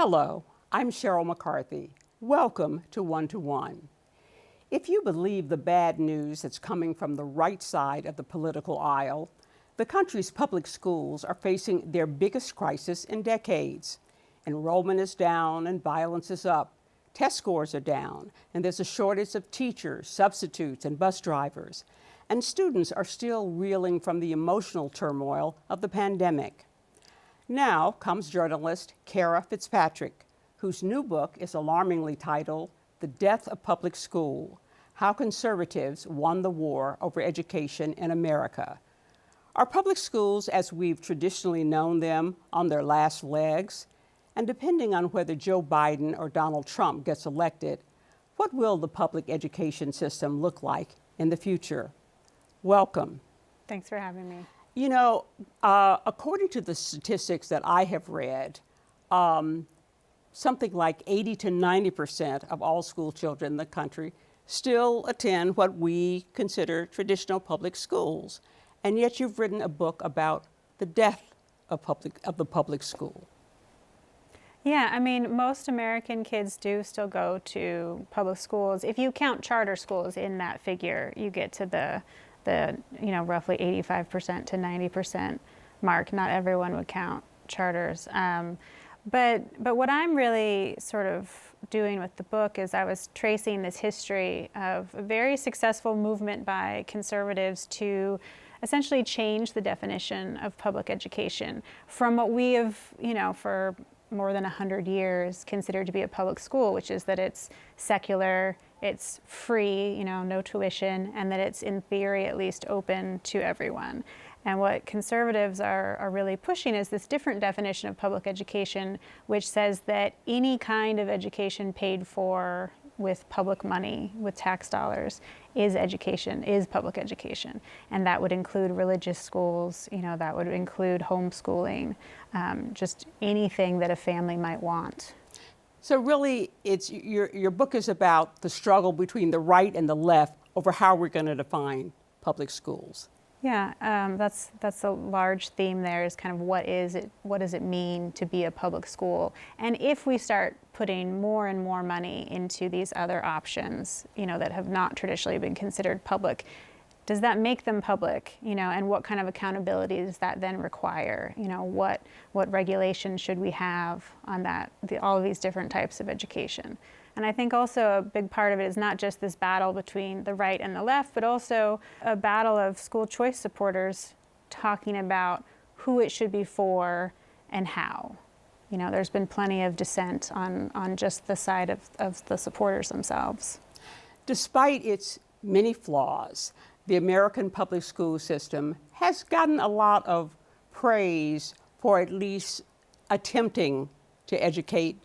Hello, I'm Cheryl McCarthy. Welcome to One to One. If you believe the bad news that's coming from the right side of the political aisle, the country's public schools are facing their biggest crisis in decades. Enrollment is down and violence is up. Test scores are down, and there's a shortage of teachers, substitutes, and bus drivers. And students are still reeling from the emotional turmoil of the pandemic. Now comes journalist Kara Fitzpatrick, whose new book is alarmingly titled The Death of Public School: How Conservatives Won the War Over Education in America. Are public schools, as we've traditionally known them, on their last legs? And depending on whether Joe Biden or Donald Trump gets elected, what will the public education system look like in the future? Welcome. Thanks for having me. You know, according to the statistics that I have read, something like 80 to 90% of all school children in the country still attend what we consider traditional public schools. And yet you've written a book about the death of the public school. Yeah, I mean, most American kids do still go to public schools. If you count charter schools in that figure, you get to the roughly 85% to 90% mark. Not everyone would count charters. But what I'm really sort of doing with the book is I was tracing this history of a very successful movement by conservatives to essentially change the definition of public education from what we have, for more than 100 years considered to be a public school, which is that it's secular, it's free, no tuition, and that it's, in theory at least, open to everyone. And what conservatives are really pushing is this different definition of public education, which says that any kind of education paid for with public money, with tax dollars, is education, is public education. And that would include religious schools, that would include homeschooling, just anything that a family might want. So really, it's your book is about the struggle between the right and the left over how we're going to define public schools. Yeah, that's a large theme there, is kind of what does it mean to be a public school? And if we start putting more and more money into these other options, that have not traditionally been considered public, does that make them public? And what kind of accountability does that then require? What regulation should we have on that, all of these different types of education? And I think also a big part of it is not just this battle between the right and the left, but also a battle of school choice supporters talking about who it should be for and how. There's been plenty of dissent on just the side of the supporters themselves. Despite its many flaws, the American public school system has gotten a lot of praise for at least attempting to educate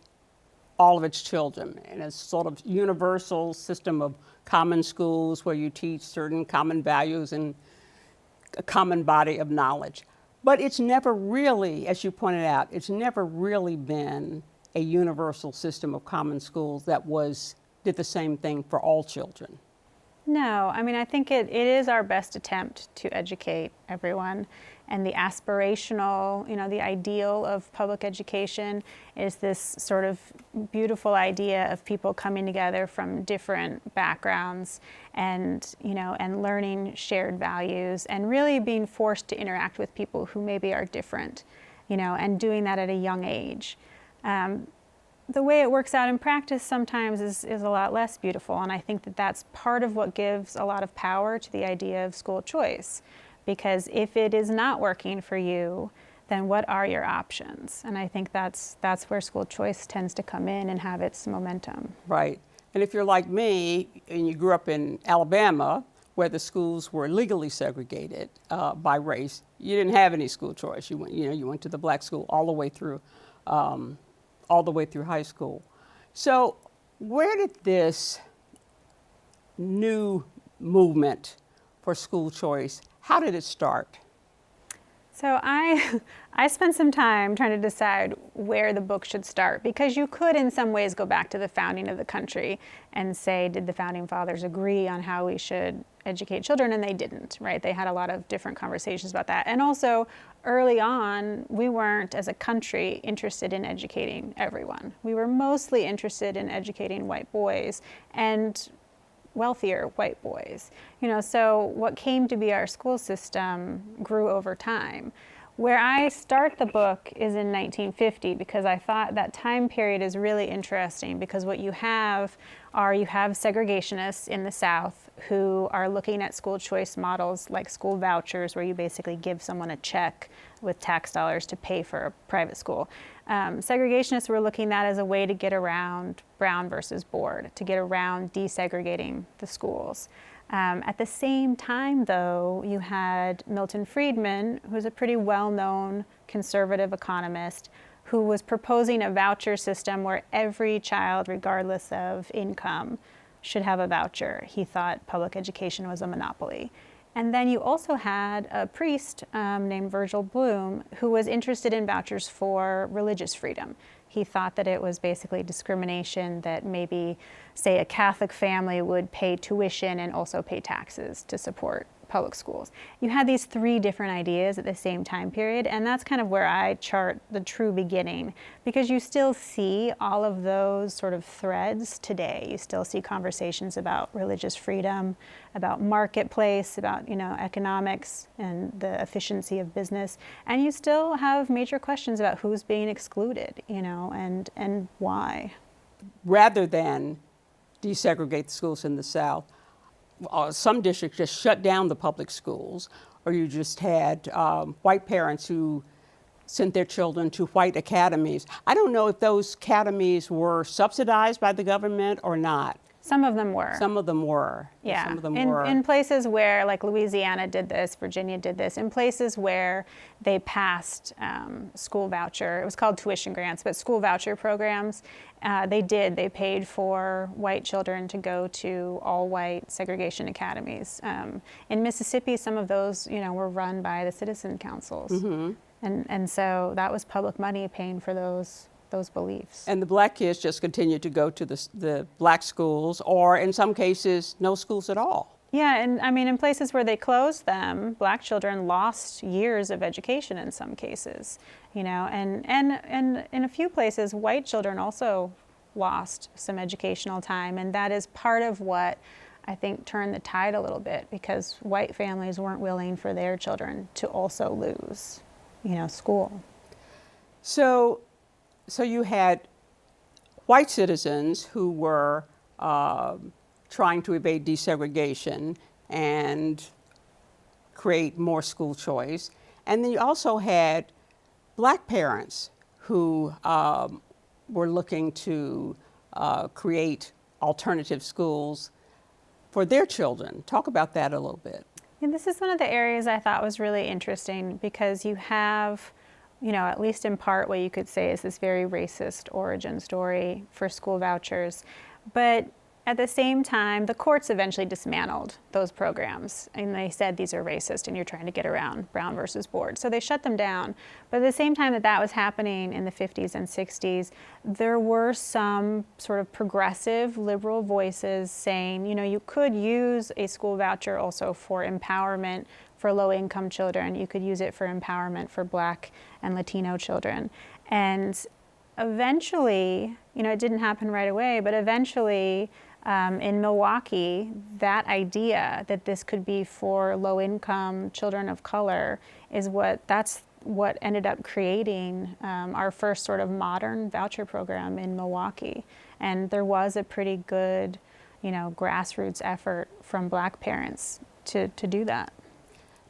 all of its children in a sort of universal system of common schools where you teach certain common values and a common body of knowledge. But it's never really, as you pointed out, it's never really been a universal system of common schools that did the same thing for all children. No, I mean, I think it is our best attempt to educate everyone. And the aspirational, the ideal of public education is this sort of beautiful idea of people coming together from different backgrounds and, and learning shared values and really being forced to interact with people who maybe are different, and doing that at a young age. The way it works out in practice sometimes is a lot less beautiful, and I think that that's part of what gives a lot of power to the idea of school choice. Because if it is not working for you, then what are your options? And I think that's where school choice tends to come in and have its momentum. Right. And if you're like me and you grew up in Alabama, where the schools were legally segregated by race, you didn't have any school choice. You went to the black school all the way through high school. So where did this new movement for school choice, how did it start? So I spent some time trying to decide where the book should start, because you could in some ways go back to the founding of the country and say, did the founding fathers agree on how we should educate children? And they didn't, right? They had a lot of different conversations about that. And also early on, we weren't as a country interested in educating everyone. We were mostly interested in educating white boys and wealthier white boys. So what came to be our school system grew over time. Where I start the book is in 1950, because I thought that time period is really interesting, because what you have segregationists in the South who are looking at school choice models like school vouchers, where you basically give someone a check with tax dollars to pay for a private school. Segregationists were looking at that as a way to get around Brown versus Board, to get around desegregating the schools. At the same time, though, you had Milton Friedman, who's a pretty well-known conservative economist, who was proposing a voucher system where every child, regardless of income, should have a voucher. He thought public education was a monopoly. And then you also had a priest named Virgil Bloom, who was interested in vouchers for religious freedom. He thought that it was basically discrimination, that maybe, say, a Catholic family would pay tuition and also pay taxes to support public schools. You had these three different ideas at the same time period, and that's kind of where I chart the true beginning, because you still see all of those sort of threads today. You still see conversations about religious freedom, about marketplace, about economics and the efficiency of business, and you still have major questions about who's being excluded, and why. Rather than desegregate the schools in the South, some districts just shut down the public schools, or you just had white parents who sent their children to white academies. I don't know if those academies were subsidized by the government or not. Some of them were. Some of them were. Yeah. Some of them were. In places where, like Louisiana did this, Virginia did this, in places where they passed school voucher, it was called tuition grants, but school voucher programs, they paid for white children to go to all-white segregation academies. In Mississippi, some of those, were run by the citizen councils. Mm-hmm. And so that was public money paying for those beliefs. And the black kids just continued to go to the black schools, or in some cases, no schools at all. Yeah, and I mean, in places where they closed them, black children lost years of education in some cases, and in a few places, white children also lost some educational time, and that is part of what I think turned the tide a little bit, because white families weren't willing for their children to also lose, school. So you had white citizens who were trying to evade desegregation and create more school choice. And then you also had black parents who were looking to create alternative schools for their children. Talk about that a little bit. And this is one of the areas I thought was really interesting, because you have, at least in part, what you could say is this very racist origin story for school vouchers. But at the same time, the courts eventually dismantled those programs, and they said these are racist and you're trying to get around Brown versus Board. So they shut them down. But at the same time that was happening in the 50s and 60s, there were some sort of progressive liberal voices saying, you could use a school voucher also for empowerment for low-income children. You could use it for empowerment for Black and Latino children. And eventually, it didn't happen right away, but eventually in Milwaukee, that idea that this could be for low-income children of color that's what ended up creating our first sort of modern voucher program in Milwaukee. And there was a pretty good, grassroots effort from Black parents to do that.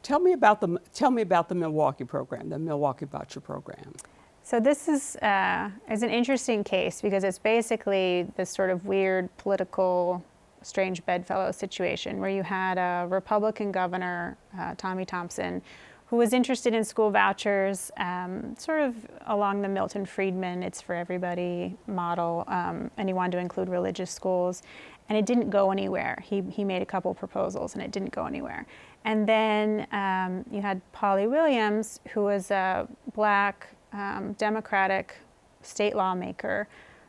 Tell me about the Milwaukee program, the Milwaukee Voucher Program. So this is an interesting case, because it's basically this sort of weird political, strange bedfellow situation where you had a Republican governor, Tommy Thompson, who was interested in school vouchers, sort of along the Milton Friedman "it's for everybody" model, and he wanted to include religious schools, and it didn't go anywhere. He made a couple proposals, and it didn't go anywhere. And then you had Polly Williams, who was a Black Democratic state lawmaker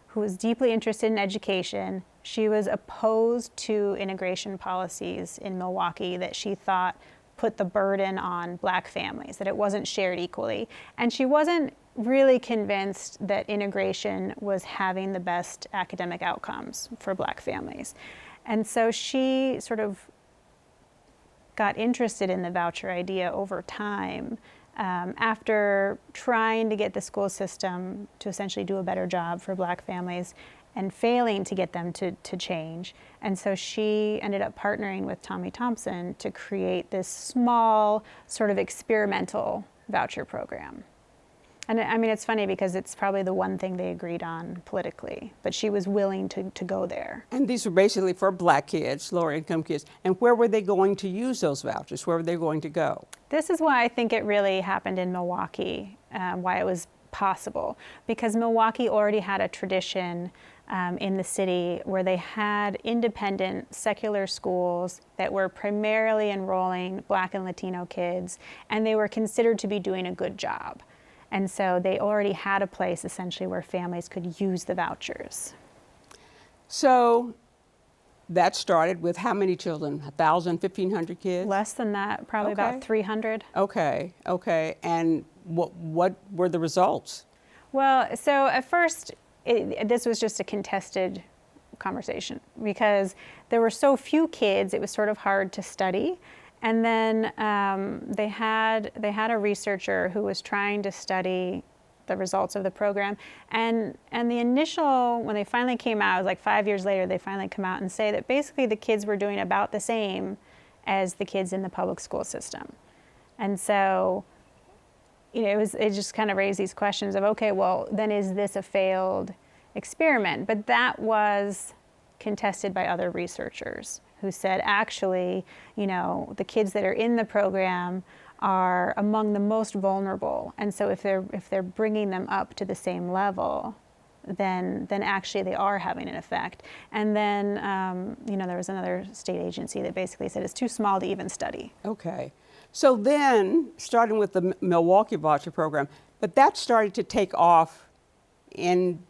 who was deeply interested in education. She was opposed to integration policies in Milwaukee that she thought put the burden on Black families, that it wasn't shared equally. And she wasn't really convinced that integration was having the best academic outcomes for Black families. And so she sort of got interested in the voucher idea over time, after trying to get the school system to essentially do a better job for Black families and failing to get them to change. And so she ended up partnering with Tommy Thompson to create this small sort of experimental voucher program. And I mean, it's funny because it's probably the one thing they agreed on politically, but she was willing to go there. And these were basically for Black kids, lower income kids. And where were they going to use those vouchers? Where were they going to go? This is why I think it really happened in Milwaukee, why it was possible. Because Milwaukee already had a tradition in the city where they had independent secular schools that were primarily enrolling Black and Latino kids, and they were considered to be doing a good job. And so they already had a place essentially where families could use the vouchers. So that started with how many children? 1,000, 1,500 kids? Less than that, probably Okay. about 300. Okay. And what were the results? Well, so at first, this was just a contested conversation because there were so few kids, it was sort of hard to study. And then they had a researcher who was trying to study the results of the program. And the initial, when they finally came out, it was like 5 years later, they finally come out and say that basically the kids were doing about the same as the kids in the public school system. And so, you know, it just kind of raised these questions of, okay, well, then is this a failed experiment? But that was contested by other researchers who said, actually, you know, the kids that are in the program are among the most vulnerable. And so if they're bringing them up to the same level, then actually they are having an effect. And then, you know, there was another state agency that basically said it's too small to even study. Okay. So then, starting with the Milwaukee voucher program, but that started to take off in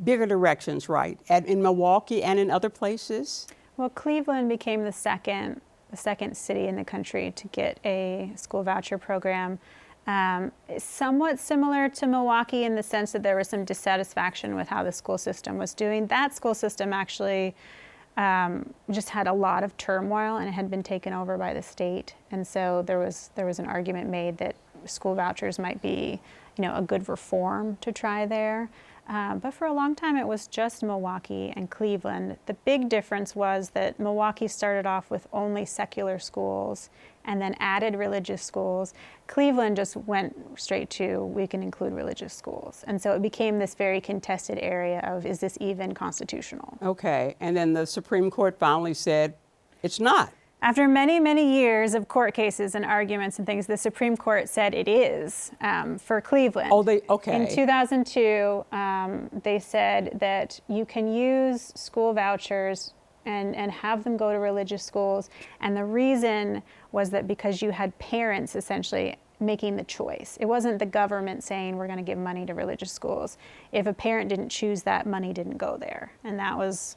bigger directions, right? In Milwaukee and in other places? Well, Cleveland became the second city in the country to get a school voucher program. Somewhat similar to Milwaukee in the sense that there was some dissatisfaction with how the school system was doing. That school system actually just had a lot of turmoil, and it had been taken over by the state. And so there was an argument made that school vouchers might be, you know, a good reform to try there. But for a long time, it was just Milwaukee and Cleveland. The big difference was that Milwaukee started off with only secular schools and then added religious schools. Cleveland just went straight to, we can include religious schools. And so it became this very contested area of, is this even constitutional? Okay. And then the Supreme Court finally said, it's not. After many, many years of court cases and arguments and things, the Supreme Court said it is for Cleveland. Oh, okay. In 2002, they said that you can use school vouchers and have them go to religious schools. And the reason was that because you had parents essentially making the choice. It wasn't the government saying we're going to give money to religious schools. If a parent didn't choose that, money didn't go there. And that was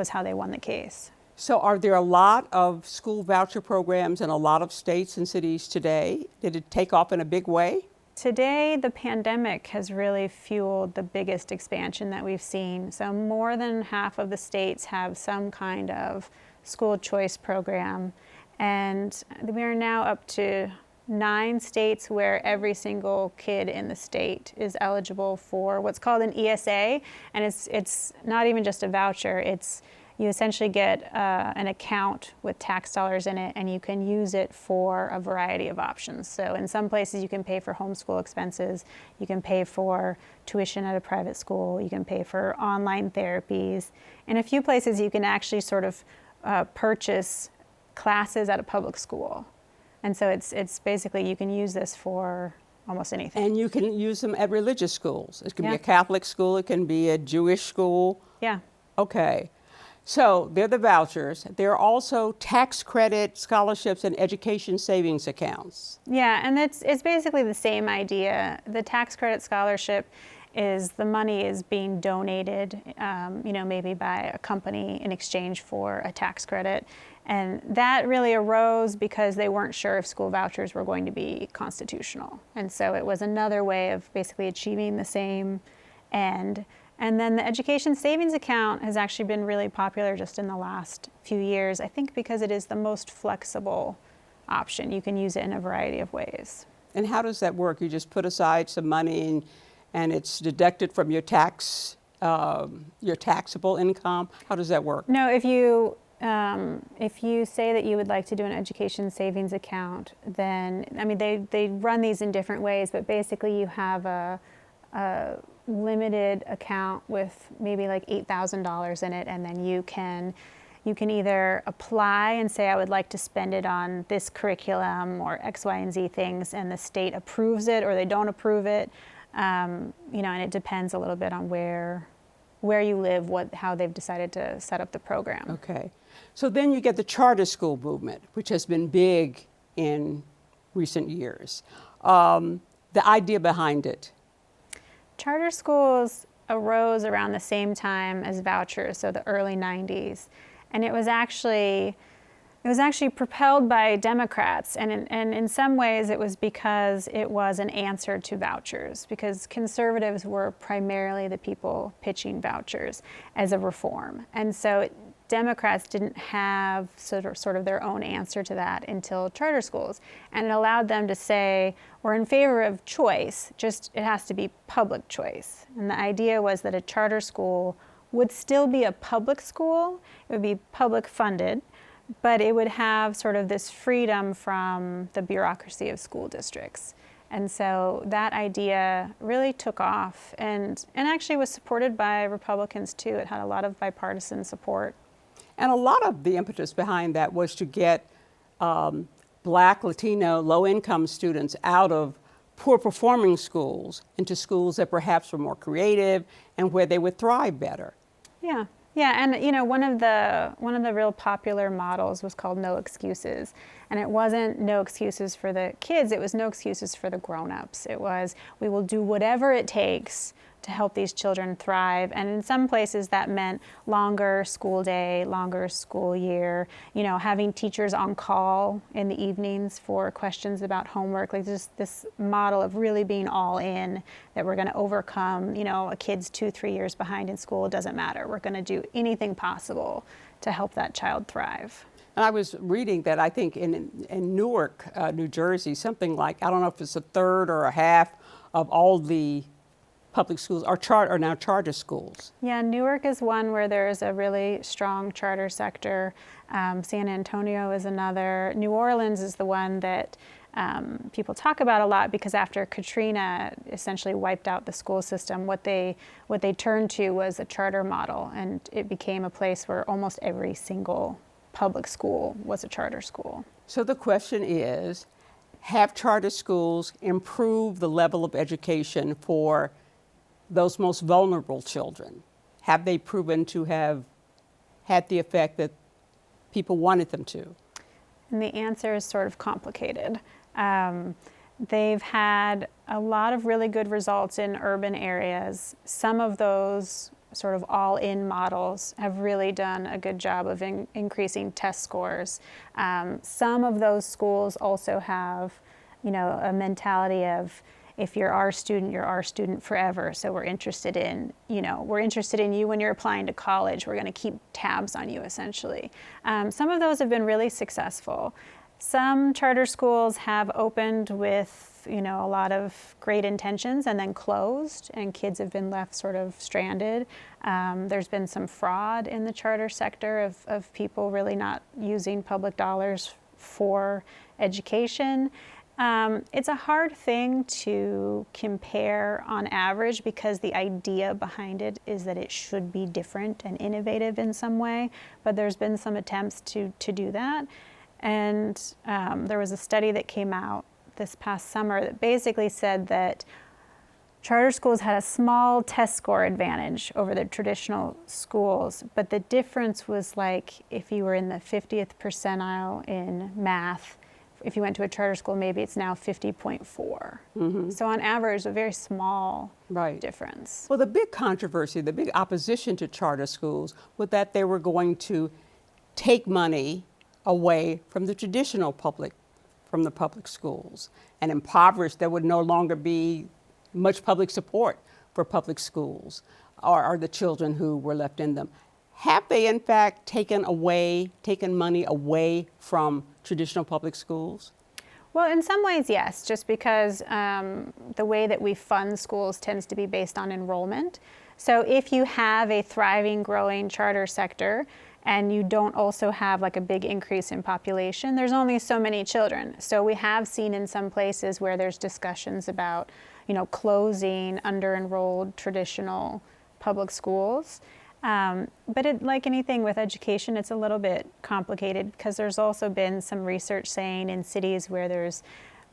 how they won the case. So are there a lot of school voucher programs in a lot of states and cities today? Did it take off in a big way? Today, the pandemic has really fueled the biggest expansion that we've seen. So more than half of the states have some kind of school choice program. And we are now up to 9 states where every single kid in the state is eligible for what's called an ESA. And it's not even just a voucher. You essentially get an account with tax dollars in it, and you can use it for a variety of options. So in some places you can pay for homeschool expenses, you can pay for tuition at a private school, you can pay for online therapies. In a few places you can actually sort of purchase classes at a public school. And so it's basically, you can use this for almost anything. And you can use them at religious schools. It can be Yeah. a Catholic school, it can be a Jewish school. Yeah. Okay. So they're the vouchers. There are also tax credit scholarships and education savings accounts. Yeah, and it's basically the same idea. The tax credit scholarship is the money is being donated, maybe by a company in exchange for a tax credit. And that really arose because they weren't sure if school vouchers were going to be constitutional. And so it was another way of basically achieving the same end. And then the education savings account has actually been really popular just in the last few years, I think because it is the most flexible option. You can use it in a variety of ways. And how does that work? You just put aside some money and it's deducted from your your taxable income? How does that work? No, if you say that you would like to do an education savings account, then, I mean, they run these in different ways, but basically you have a limited account with maybe like $8,000 in it, and then you can either apply and say, I would like to spend it on this curriculum or X, Y, and Z things, and the state approves it or they don't approve it. And it depends a little bit on where you live, how they've decided to set up the program. Okay. So then you get the charter school movement, which has been big in recent years. The idea behind it. Charter schools arose around the same time as vouchers, so the early 90s. And it was actually propelled by Democrats, and in some ways it was because it was an answer to vouchers, because conservatives were primarily the people pitching vouchers as a reform. And so Democrats didn't have sort of their own answer to that until charter schools. And it allowed them to say, we're in favor of choice, just it has to be public choice. And the idea was that a charter school would still be a public school, it would be public funded, but it would have sort of this freedom from the bureaucracy of school districts. And so that idea really took off and actually was supported by Republicans too. It had a lot of bipartisan support. And a lot of the impetus behind that was to get Black, Latino, low-income students out of poor-performing schools into schools that perhaps were more creative and where they would thrive better. Yeah. Yeah, and one of the real popular models was called No Excuses. And it wasn't no excuses for the kids, it was no excuses for the grown-ups. It was, we will do whatever it takes to help these children thrive. And in some places that meant longer school day, longer school year, having teachers on call in the evenings for questions about homework, like just this model of really being all in, that we're going to overcome, a kid's 2-3 years behind in school, it doesn't matter. We're going to do anything possible to help that child thrive. And I was reading that I think in Newark, New Jersey, something like, I don't know if it's a third or a half of all the public schools are now charter schools. Yeah, Newark is one where there's a really strong charter sector. San Antonio is another. New Orleans is the one that people talk about a lot because after Katrina essentially wiped out the school system, what they turned to was a charter model, and it became a place where almost every single public school was a charter school. So the question is, have charter schools improved the level of education for those most vulnerable children? Have they proven to have had the effect that people wanted them to? And the answer is sort of complicated. They've had a lot of really good results in urban areas. Some of those sort of all-in models have really done a good job of increasing test scores. Some of those schools also have, a mentality of, if you're our student, you're our student forever. So we're interested in you when you're applying to college. We're going to keep tabs on you, essentially. Some of those have been really successful. Some charter schools have opened with, a lot of great intentions and then closed, and kids have been left sort of stranded. There's been some fraud in the charter sector of people really not using public dollars for education. It's a hard thing to compare on average because the idea behind it is that it should be different and innovative in some way, but there's been some attempts to do that. And there was a study that came out this past summer that basically said that charter schools had a small test score advantage over the traditional schools, but the difference was like if you were in the 50th percentile in math, if you went to a charter school, maybe it's now 50.4. So on average, a very small difference. Well, the big controversy, the big opposition to charter schools was that they were going to take money away from the traditional public schools and impoverish. There would no longer be much public support for public schools or the children who were left in them. Have they in fact taken money away from traditional public schools? Well, in some ways, yes, just because the way that we fund schools tends to be based on enrollment. So if you have a thriving, growing charter sector, and you don't also have like a big increase in population, there's only so many children. So we have seen in some places where there's discussions about, closing under-enrolled traditional public schools. But like anything with education, it's a little bit complicated because there's also been some research saying in cities where there's,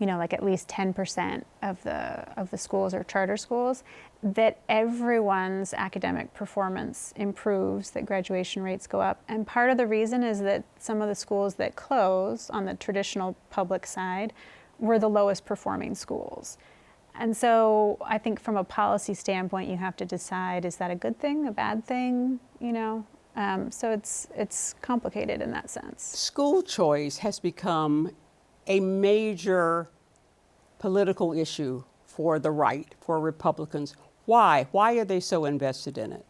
like at least 10% of the schools are charter schools, that everyone's academic performance improves, that graduation rates go up. And part of the reason is that some of the schools that close on the traditional public side were the lowest performing schools. And so I think from a policy standpoint, you have to decide, is that a good thing, a bad thing, So it's complicated in that sense. School choice has become a major political issue for the right, for Republicans. Why? Why are they so invested in it?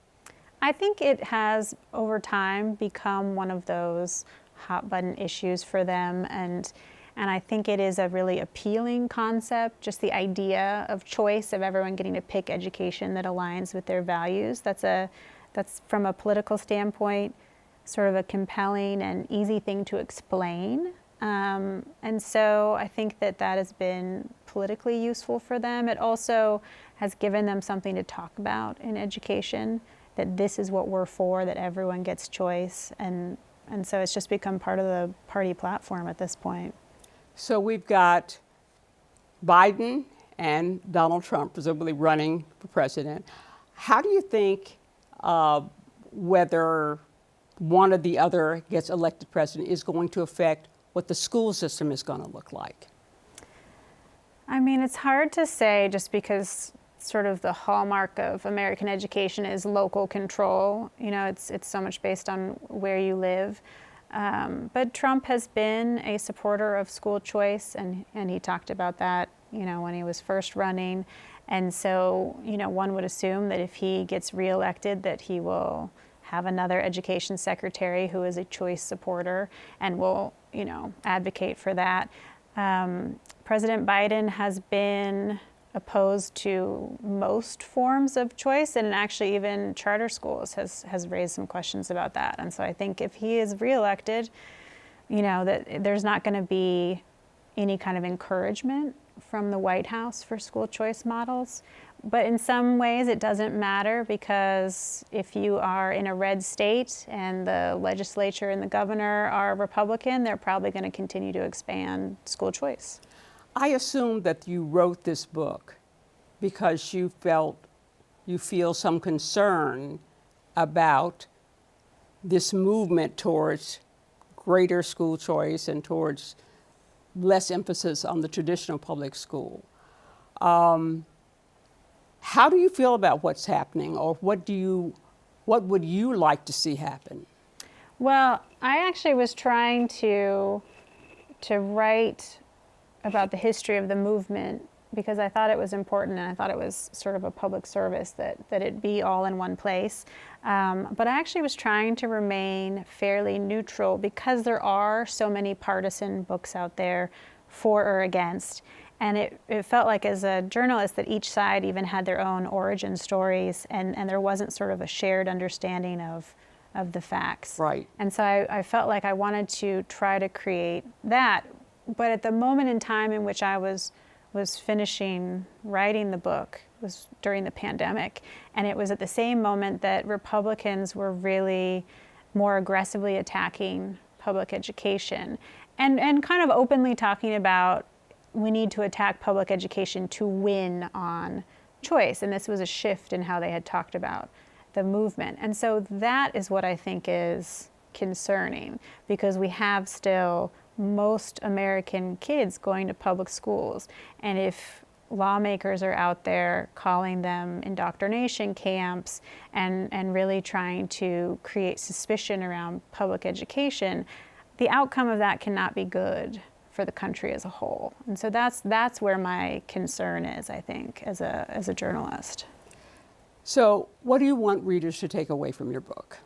I think it has, over time, become one of those hot button issues for them, and I think it is a really appealing concept, just the idea of choice, of everyone getting to pick education that aligns with their values. That's from a political standpoint, sort of a compelling and easy thing to explain. And so I think that has been politically useful for them. It also has given them something to talk about in education, that this is what we're for, that everyone gets choice. And so it's just become part of the party platform at this point. So we've got Biden and Donald Trump presumably running for president. How do you think whether one or the other gets elected president is going to affect what the school system is going to look like? I mean, it's hard to say just because sort of the hallmark of American education is local control. It's so much based on where you live. But Trump has been a supporter of school choice, and he talked about that, when he was first running. And so, one would assume that if he gets reelected, that he will have another education secretary who is a choice supporter and will, advocate for that. President Biden has been opposed to most forms of choice, and actually even charter schools has raised some questions about that. And so I think if he is reelected, that there's not going to be any kind of encouragement from the White House for school choice models. But in some ways it doesn't matter, because if you are in a red state and the legislature and the governor are Republican, they're probably going to continue to expand school choice. I assume that you wrote this book because you feel some concern about this movement towards greater school choice and towards less emphasis on the traditional public school. How do you feel about what's happening, or what would you like to see happen? Well, I actually was trying to write about the history of the movement because I thought it was important, and I thought it was sort of a public service that it be all in one place. But I actually was trying to remain fairly neutral because there are so many partisan books out there for or against. And it felt like, as a journalist, that each side even had their own origin stories, and there wasn't sort of a shared understanding of the facts. Right. And so I felt like I wanted to try to create that. But at the moment in time in which I was finishing writing the book was during the pandemic. And it was at the same moment that Republicans were really more aggressively attacking public education. and kind of openly talking about we need to attack public education to win on choice. And this was a shift in how they had talked about the movement. And so that is what I think is concerning, because we have still most American kids going to public schools. And if lawmakers are out there calling them indoctrination camps and really trying to create suspicion around public education, the outcome of that cannot be good for the country as a whole. And so that's where my concern is, I think, as a journalist. So what do you want readers to take away from your book?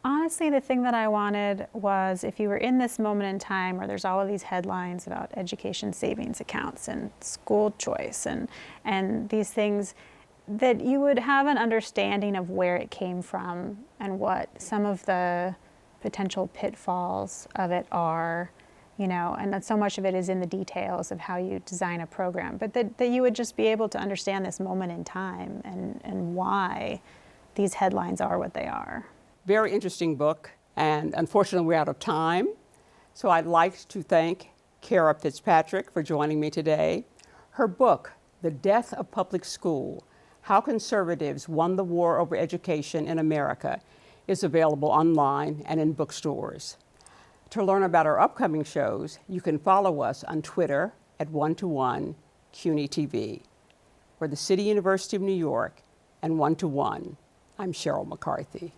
Honestly, the thing that I wanted was, if you were in this moment in time where there's all of these headlines about education savings accounts and school choice and these things, that you would have an understanding of where it came from and what some of the potential pitfalls of it are, you know, and that so much of it is in the details of how you design a program, but that you would just be able to understand this moment in time and why these headlines are what they are. Very interesting book, and unfortunately we're out of time. So I'd like to thank Kara Fitzpatrick for joining me today. Her book, The Death of Public School: How Conservatives Won the War Over Education in America, is available online and in bookstores. To learn about our upcoming shows, you can follow us on Twitter at 1-to-1 CUNY TV. For the City University of New York and 1-to-1, I'm Cheryl McCarthy.